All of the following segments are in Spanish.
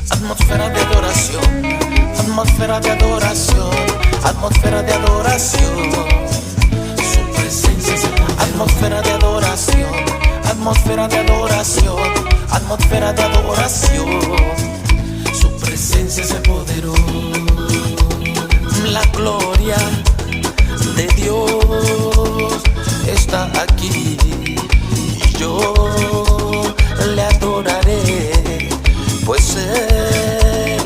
Atmósfera de adoración, atmósfera de adoración, atmósfera de adoración. Su presencia se apodera. Atmósfera de adoración, atmósfera de adoración, atmósfera de adoración. Su presencia se apoderó. La gloria de Dios está aquí y yo le adoraré, pues Él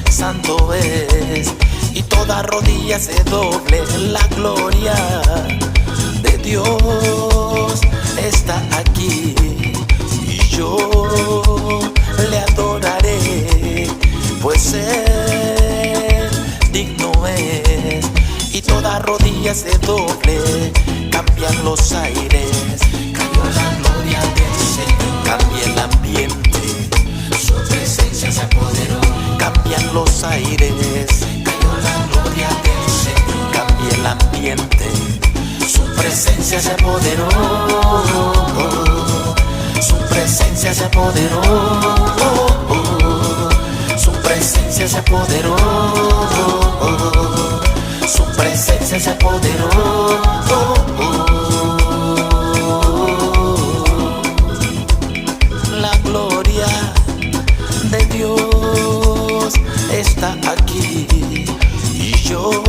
santo es y toda rodilla se doble. La gloria de Dios está aquí y yo le adoraré, pues Él digno es y toda rodilla se doble. Cambian los aires, cayó la gloria del Señor, cambia el ambiente, su presencia se apoderó. Cambian los aires, cayó la gloria del Señor, cambia el ambiente, su presencia se apoderó. Su presencia se apoderó. Su presencia se apoderó. Su presencia se apoderó. La gloria de Dios está aquí y yo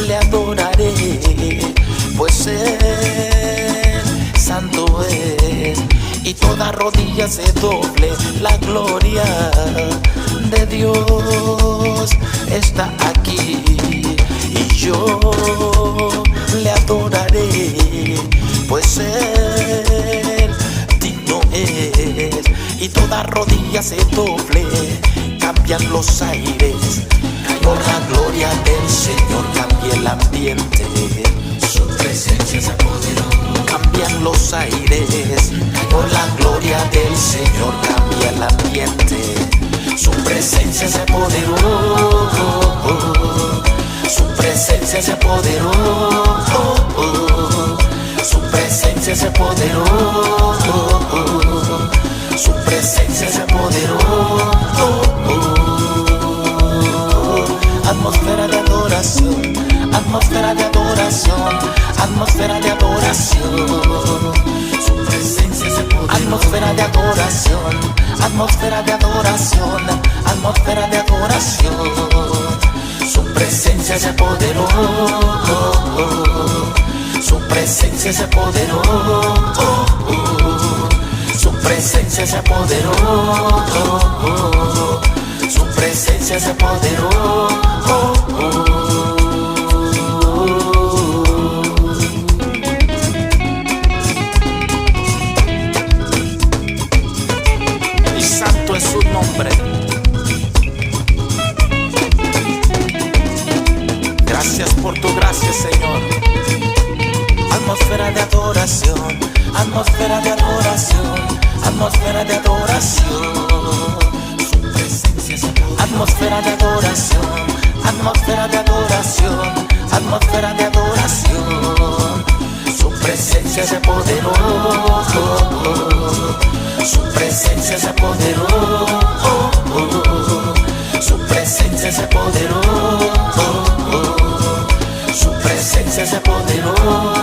le adoraré, pues Él santo es y toda rodilla se doble. La gloria de Dios está aquí y yo le adoraré, pues Él digno es y toda rodilla se doble. Cambian los aires, por la gloria del Señor cambia el ambiente, su presencia se apoderó. Cambian los aires, por la gloria del Señor cambia el ambiente, su presencia se apoderó. Su presencia se apoderó. Su presencia se apoderó. Su presencia se apoderó. Atmósfera de adoración, atmósfera de adoración, atmósfera de adoración. Su presencia se apoderó. Atmósfera de adoración, atmósfera de adoración, atmósfera de adoración. Su presencia se apoderó. Su presencia se apoderó. Su presencia se apoderó. Su presencia se apoderó. Y santo es su nombre. Gracias por tu gracia, Señor. Atmósfera de adoración, atmósfera de adoración, atmósfera de adoración. Su presencia se apoderó. Atmósfera de adoración, atmósfera de adoración, atmósfera de adoración. Su presencia se apoderó. Su presencia se apoderó. Su presencia se apoderó. Su presencia se apoderó.